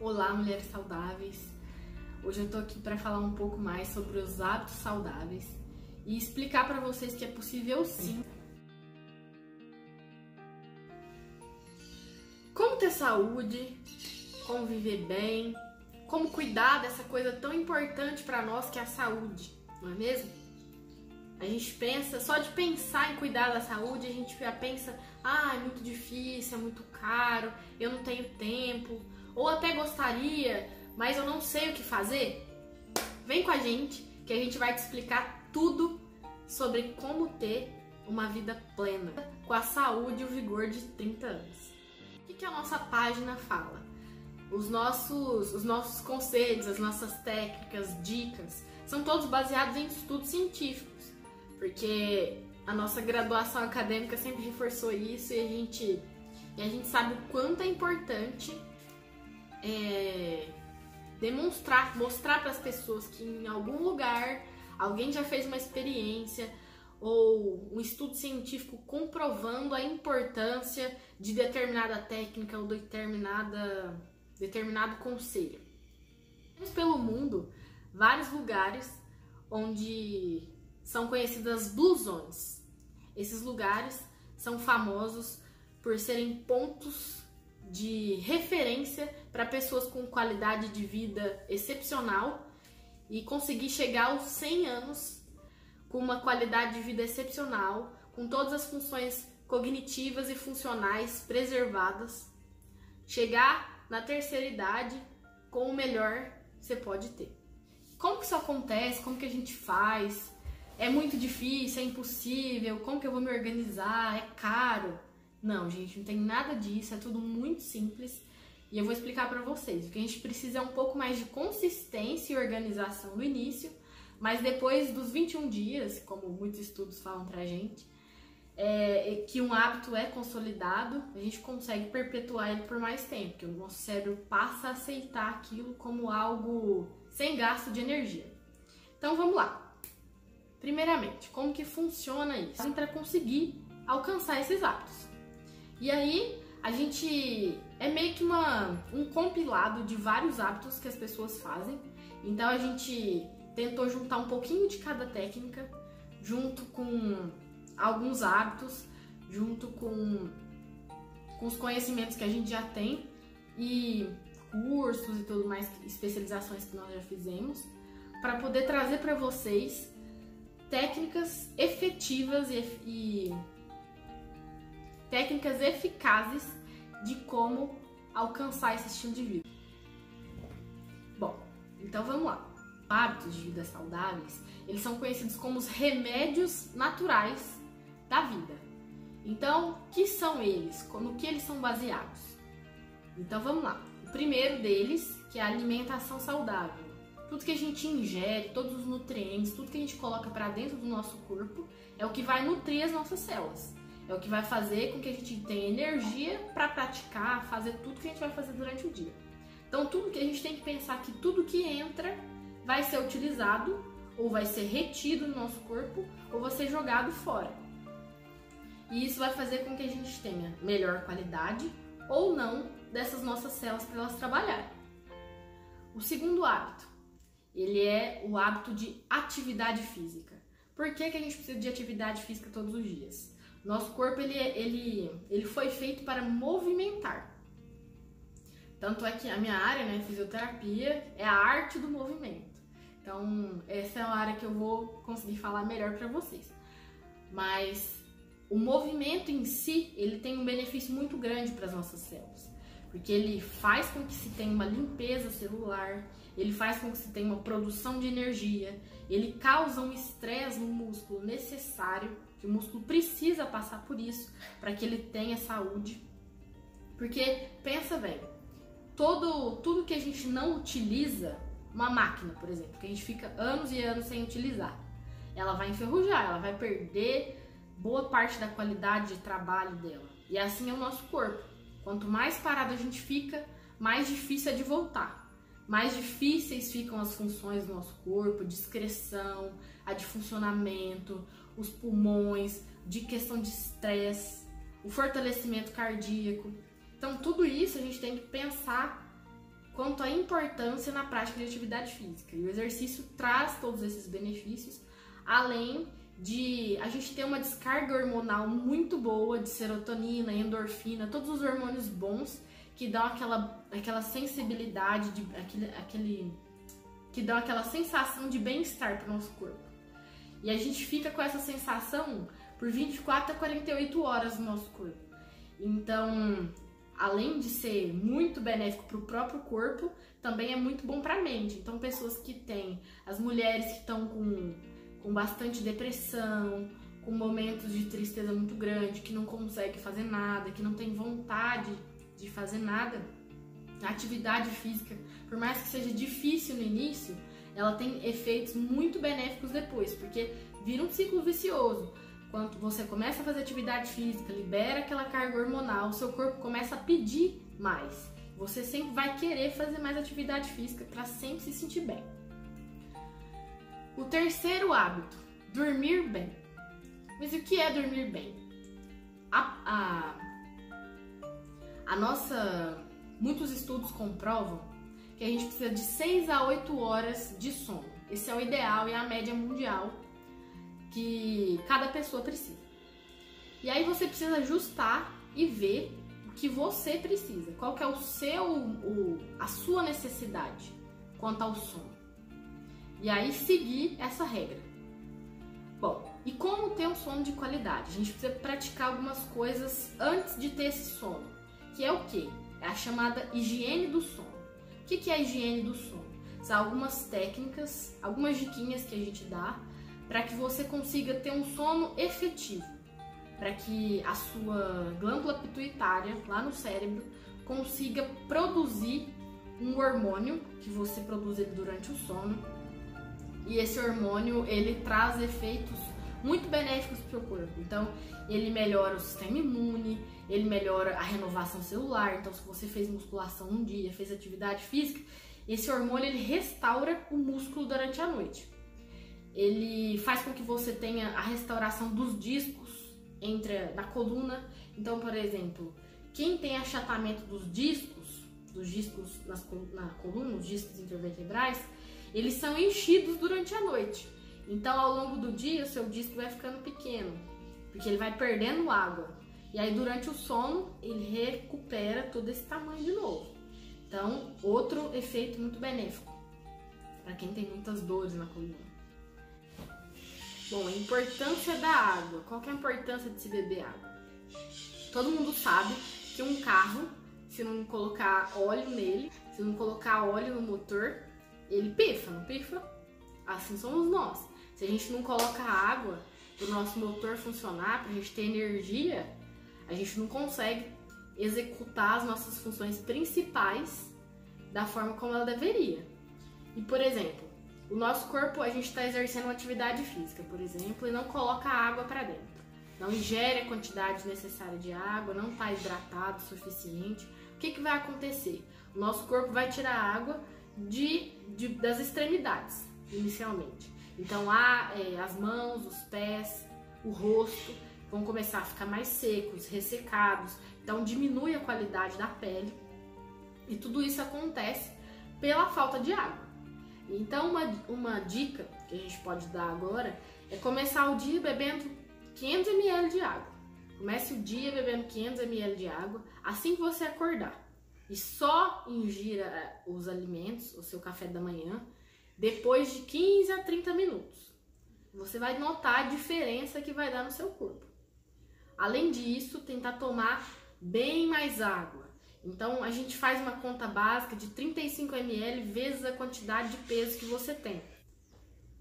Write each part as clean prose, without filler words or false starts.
Olá, mulheres saudáveis! Hoje eu tô aqui para falar um pouco mais sobre os hábitos saudáveis e explicar para vocês que é possível sim. Como ter saúde, como viver bem, como cuidar dessa coisa tão importante para nós que é a saúde, não é mesmo? A gente pensa, só de pensar em cuidar da saúde, a gente já pensa, é muito difícil, é muito caro, eu não tenho tempo, ou até gostaria, mas eu não sei o que fazer. Vem com a gente que a gente vai te explicar tudo sobre como ter uma vida plena, com a saúde e o vigor de 30 anos. O que a nossa página fala? Os nossos conselhos, as nossas técnicas, dicas, são todos baseados em estudos científicos. Porque a nossa graduação acadêmica sempre reforçou isso e a gente sabe o quanto é importante mostrar para as pessoas que em algum lugar alguém já fez uma experiência ou um estudo científico comprovando a importância de determinada técnica ou determinado conselho. Temos pelo mundo vários lugares onde são conhecidas Blue Zones. Esses lugares são famosos por serem pontos de referência para pessoas com qualidade de vida excepcional e conseguir chegar aos 100 anos com uma qualidade de vida excepcional, com todas as funções cognitivas e funcionais preservadas, chegar na terceira idade com o melhor que você pode ter. Como que isso acontece? Como que a gente faz? É muito difícil, é impossível, como que eu vou me organizar, é caro? Não, gente, não tem nada disso, é tudo muito simples e eu vou explicar pra vocês. O que a gente precisa é um pouco mais de consistência e organização no início, mas depois dos 21 dias, como muitos estudos falam pra gente, que um hábito é consolidado, a gente consegue perpetuar ele por mais tempo, porque o nosso cérebro passa a aceitar aquilo como algo sem gasto de energia. Então vamos lá. Primeiramente, como que funciona isso? Para conseguir alcançar esses hábitos. E aí, a gente é meio que um compilado de vários hábitos que as pessoas fazem. Então a gente tentou juntar um pouquinho de cada técnica, junto com alguns hábitos, junto com os conhecimentos que a gente já tem e cursos e tudo mais, especializações que nós já fizemos, para poder trazer para vocês técnicas efetivas e técnicas eficazes de como alcançar esse estilo de vida. Bom, então vamos lá. Hábitos de vida saudáveis, eles são conhecidos como os remédios naturais da vida. Então, o que são eles? No que eles são baseados? Então vamos lá. O primeiro deles, que é a alimentação saudável. Tudo que a gente ingere, todos os nutrientes, tudo que a gente coloca para dentro do nosso corpo é o que vai nutrir as nossas células. É o que vai fazer com que a gente tenha energia para praticar, fazer tudo que a gente vai fazer durante o dia. Então, tudo que a gente tem que pensar que tudo que entra vai ser utilizado ou vai ser retido no nosso corpo ou vai ser jogado fora. E isso vai fazer com que a gente tenha melhor qualidade ou não dessas nossas células para elas trabalharem. O segundo hábito, ele é o hábito de atividade física. Por que a gente precisa de atividade física todos os dias? Nosso corpo ele foi feito para movimentar. Tanto é que a minha área, fisioterapia, é a arte do movimento. Então, essa é a área que eu vou conseguir falar melhor para vocês. Mas o movimento em si, ele tem um benefício muito grande para as nossas células. Porque ele faz com que se tenha uma limpeza celular, ele faz com que se tenha uma produção de energia, ele causa um estresse no músculo necessário, que o músculo precisa passar por isso para que ele tenha saúde. Porque, pensa bem, tudo que a gente não utiliza, uma máquina, por exemplo, que a gente fica anos e anos sem utilizar, ela vai enferrujar, ela vai perder boa parte da qualidade de trabalho dela. E assim é o nosso corpo. Quanto mais parado a gente fica, mais difícil é de voltar. Mais difíceis ficam as funções do nosso corpo, de excreção, a de funcionamento, os pulmões, de questão de estresse, o fortalecimento cardíaco. Então tudo isso a gente tem que pensar quanto à importância na prática de atividade física. E o exercício traz todos esses benefícios, além de a gente ter uma descarga hormonal muito boa de serotonina, endorfina, todos os hormônios bons que dão aquela sensibilidade, que dão aquela sensação de bem-estar para o nosso corpo. E a gente fica com essa sensação por 24 a 48 horas no nosso corpo. Então, além de ser muito benéfico para o próprio corpo, também é muito bom para a mente. Então, pessoas que têm, as mulheres que estão com bastante depressão, com momentos de tristeza muito grande, que não conseguem fazer nada, que não tem vontade de fazer nada, a atividade física, por mais que seja difícil no início, ela tem efeitos muito benéficos depois, porque vira um ciclo vicioso. Quando você começa a fazer atividade física, libera aquela carga hormonal, o seu corpo começa a pedir mais. Você sempre vai querer fazer mais atividade física para sempre se sentir bem. O terceiro hábito, dormir bem. Mas o que é dormir bem? Muitos estudos comprovam que a gente precisa de 6 a 8 horas de sono. Esse é o ideal e a média mundial que cada pessoa precisa. E aí você precisa ajustar e ver o que você precisa, qual que é a sua necessidade quanto ao sono. E aí seguir essa regra. Bom, e como ter um sono de qualidade? A gente precisa praticar algumas coisas antes de ter esse sono, que é o quê? É a chamada higiene do sono. O que é a higiene do sono? São algumas técnicas, algumas diquinhas que a gente dá para que você consiga ter um sono efetivo, para que a sua glândula pituitária, lá no cérebro, consiga produzir um hormônio que você produz durante o sono. E esse hormônio, ele traz efeitos muito benéficos para o seu corpo. Então, ele melhora o sistema imune, ele melhora a renovação celular. Então, se você fez musculação um dia, fez atividade física, esse hormônio ele restaura o músculo durante a noite. Ele faz com que você tenha a restauração dos discos na coluna. Então, por exemplo, quem tem achatamento dos discos na coluna, os discos intervertebrais, eles são enchidos durante a noite. Então, ao longo do dia, o seu disco vai ficando pequeno, porque ele vai perdendo água. E aí, durante o sono, ele recupera todo esse tamanho de novo. Então, outro efeito muito benéfico para quem tem muitas dores na coluna. Bom, a importância da água. Qual que é a importância de se beber água? Todo mundo sabe que um carro, se não colocar óleo nele, se não colocar óleo no motor, ele pifa, não pifa? Assim somos nós. Se a gente não coloca água para o nosso motor funcionar, para a gente ter energia, a gente não consegue executar as nossas funções principais da forma como ela deveria. E, por exemplo, o nosso corpo, a gente está exercendo uma atividade física, por exemplo, e não coloca água para dentro. Não ingere a quantidade necessária de água, não está hidratado o suficiente. O que vai acontecer? O nosso corpo vai tirar água das extremidades, inicialmente. Então, as mãos, os pés, o rosto vão começar a ficar mais secos, ressecados. Então, diminui a qualidade da pele. E tudo isso acontece pela falta de água. Então, uma dica que a gente pode dar agora é começar o dia bebendo 500 ml de água. Comece o dia bebendo 500 ml de água assim que você acordar. E só ingira os alimentos, o seu café da manhã, depois de 15 a 30 minutos. Você vai notar a diferença que vai dar no seu corpo. Além disso, tentar tomar bem mais água. Então, a gente faz uma conta básica de 35 ml vezes a quantidade de peso que você tem.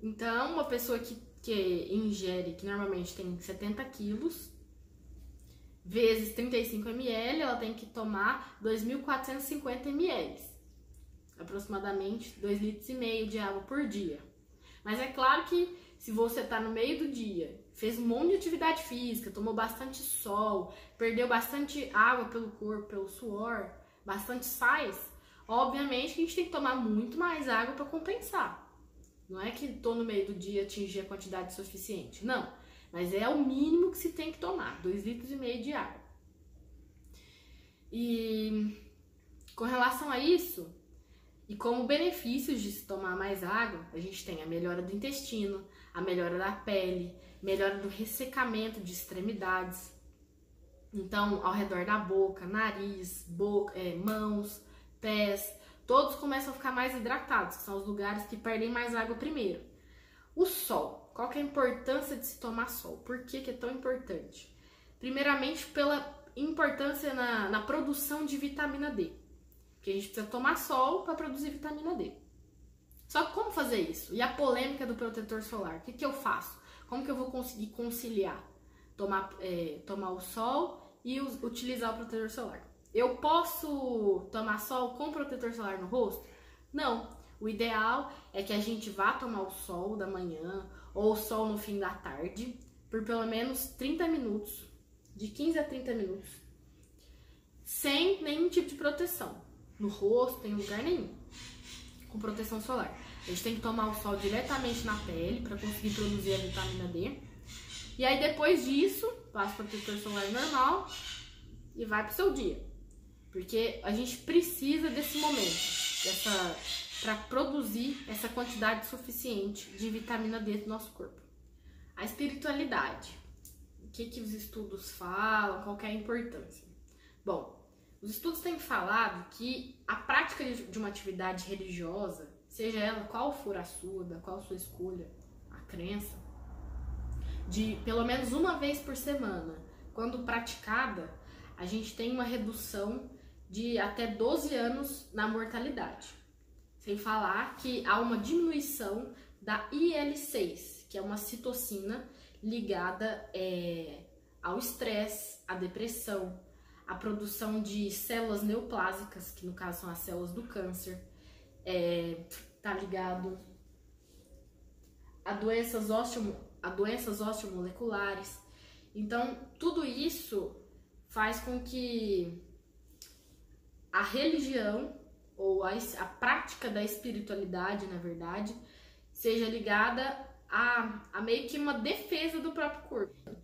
Então, uma pessoa que ingere, que normalmente tem 70 quilos, vezes 35 ml, ela tem que tomar 2.450 ml. Aproximadamente 2,5 litros de água por dia. Mas é claro que se você está no meio do dia, fez um monte de atividade física, tomou bastante sol, perdeu bastante água pelo corpo, pelo suor, bastante sais, obviamente que a gente tem que tomar muito mais água para compensar. Não é que tô no meio do dia atingir a quantidade suficiente, não. Mas é o mínimo que se tem que tomar, 2,5 litros de água. E com relação a isso, E como benefícios de se tomar mais água, a gente tem a melhora do intestino, a melhora da pele, melhora do ressecamento de extremidades. Então, ao redor da boca, nariz, mãos, pés, todos começam a ficar mais hidratados, que são os lugares que perdem mais água primeiro. O sol. Qual que é a importância de se tomar sol? Por que que é tão importante? Primeiramente, pela importância na produção de vitamina D. Porque a gente precisa tomar sol para produzir vitamina D. Só que como fazer isso? E a polêmica do protetor solar? O que que eu faço? Como que eu vou conseguir conciliar? Tomar o sol e utilizar o protetor solar. Eu posso tomar sol com protetor solar no rosto? Não. O ideal é que a gente vá tomar o sol da manhã ou o sol no fim da tarde por pelo menos 30 minutos, de 15 a 30 minutos, sem nenhum tipo de proteção. No rosto, em lugar nenhum, com proteção solar. A gente tem que tomar o sol diretamente na pele para conseguir produzir a vitamina D. E aí depois disso, passa o protetor solar normal e vai pro seu dia. Porque a gente precisa desse momento, para produzir essa quantidade suficiente de vitamina D no nosso corpo. A espiritualidade. O que os estudos falam, qual que é a importância? Bom, os estudos têm falado que a prática de uma atividade religiosa, seja ela qual for a sua, da qual a sua escolha, a crença, de pelo menos uma vez por semana, quando praticada, a gente tem uma redução de até 12 anos na mortalidade. Sem falar que há uma diminuição da IL-6, que é uma citocina ligada ao estresse, à depressão, à produção de células neoplásicas, que no caso são as células do câncer, tá ligado a doenças osteomoleculares. Então, tudo isso faz com que a religião, ou a prática da espiritualidade, na verdade, seja ligada a meio que uma defesa do próprio corpo.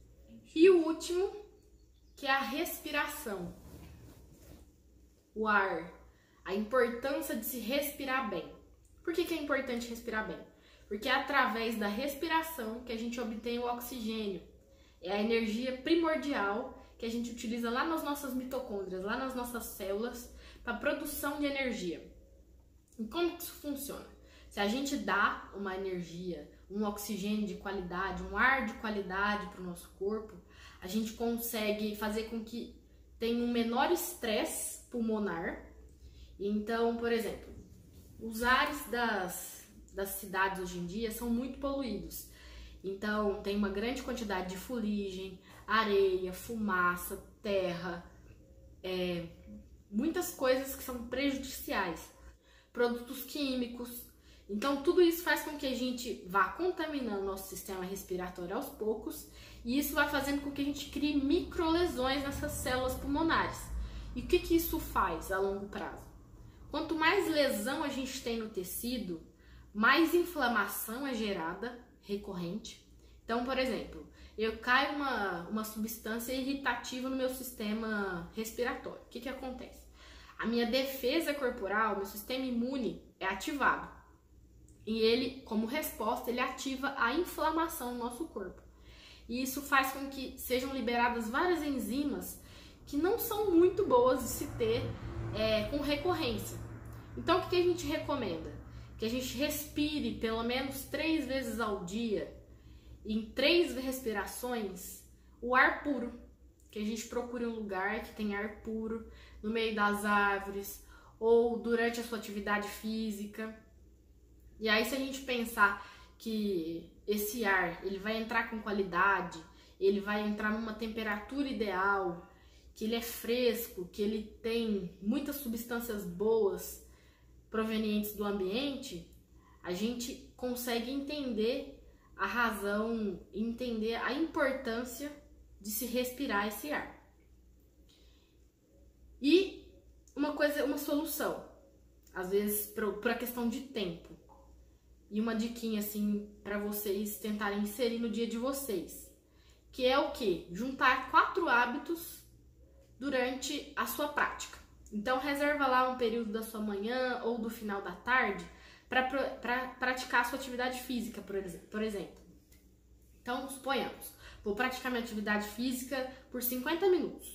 E o último, que é a respiração. O ar. A importância de se respirar bem. Por que é importante respirar bem? Porque é através da respiração que a gente obtém o oxigênio. É a energia primordial que a gente utiliza lá nas nossas mitocôndrias, lá nas nossas células, para a produção de energia. E como que isso funciona? Se a gente dá uma energia, um oxigênio de qualidade, um ar de qualidade para o nosso corpo, a gente consegue fazer com que tenha um menor estresse pulmonar. Então, por exemplo, os ares das cidades hoje em dia são muito poluídos. Então, tem uma grande quantidade de fuligem, areia, fumaça, terra, muitas coisas que são prejudiciais, produtos químicos. Então, tudo isso faz com que a gente vá contaminando o nosso sistema respiratório aos poucos, e isso vai fazendo com que a gente crie microlesões nessas células pulmonares. E o que isso faz a longo prazo? Quanto mais lesão a gente tem no tecido, mais inflamação é gerada recorrente. Então, por exemplo, eu caio uma substância irritativa no meu sistema respiratório. O que acontece? A minha defesa corporal, meu sistema imune é ativado. E ele, como resposta, ele ativa a inflamação no nosso corpo. E isso faz com que sejam liberadas várias enzimas que não são muito boas de se ter com recorrência. Então, o que a gente recomenda? Que a gente respire pelo menos 3 vezes ao dia, em 3 respirações, o ar puro. Que a gente procure um lugar que tem ar puro, no meio das árvores, ou durante a sua atividade física. E aí, se a gente pensar que esse ar ele vai entrar com qualidade, ele vai entrar numa temperatura ideal, que ele é fresco, que ele tem muitas substâncias boas provenientes do ambiente, a gente consegue entender a razão, entender a importância de se respirar esse ar. E uma solução, às vezes por a questão de tempo. E uma diquinha assim para vocês tentarem inserir no dia de vocês, que é o quê? Juntar 4 hábitos durante a sua prática. Então reserva lá um período da sua manhã ou do final da tarde para praticar a sua atividade física, por exemplo. Então, suponhamos, vou praticar minha atividade física por 50 minutos.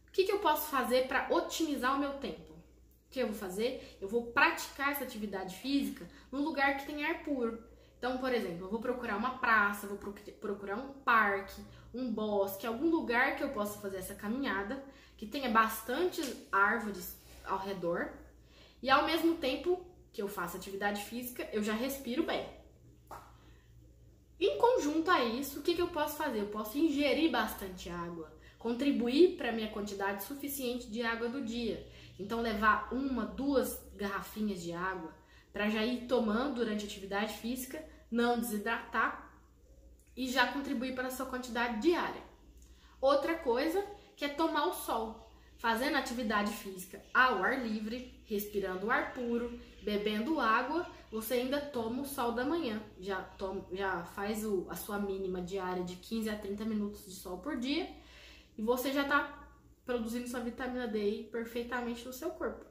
O que eu posso fazer para otimizar o meu tempo? O que eu vou fazer? Eu vou praticar essa atividade física num lugar que tem ar puro. Então, por exemplo, eu vou procurar uma praça, vou procurar um parque, um bosque, algum lugar que eu possa fazer essa caminhada, que tenha bastante árvores ao redor, e ao mesmo tempo que eu faço atividade física, eu já respiro bem. Em conjunto a isso, o que eu posso fazer? Eu posso ingerir bastante água, contribuir para a minha quantidade suficiente de água do dia. Então, levar 1, 2 garrafinhas de água para já ir tomando durante a atividade física, não desidratar e já contribuir para a sua quantidade diária. Outra coisa que é tomar o sol, fazendo atividade física ao ar livre, respirando ar puro, bebendo água, você ainda toma o sol da manhã, já faz a sua mínima diária de 15 a 30 minutos de sol por dia e você já está produzindo sua vitamina D perfeitamente no seu corpo.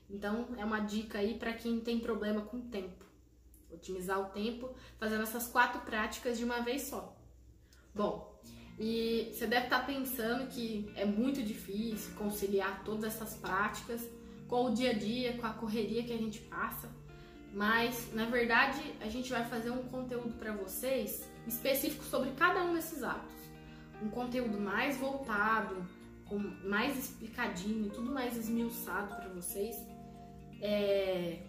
Então é uma dica aí para quem tem problema com o tempo. Otimizar o tempo fazendo essas 4 práticas de uma vez só. Bom, e você deve estar pensando que é muito difícil conciliar todas essas práticas com o dia a dia, com a correria que a gente passa, mas na verdade a gente vai fazer um conteúdo para vocês específico sobre cada um desses hábitos. Um conteúdo mais voltado, mais explicadinho, tudo mais esmiuçado para vocês,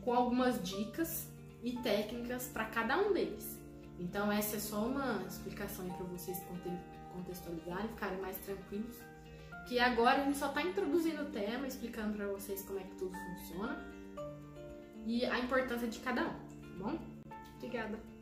com algumas dicas e técnicas para cada um deles. Então essa é só uma explicação para vocês contextualizarem, ficarem mais tranquilos, que agora a gente só está introduzindo o tema, explicando para vocês como é que tudo funciona e a importância de cada um, tá bom? Obrigada!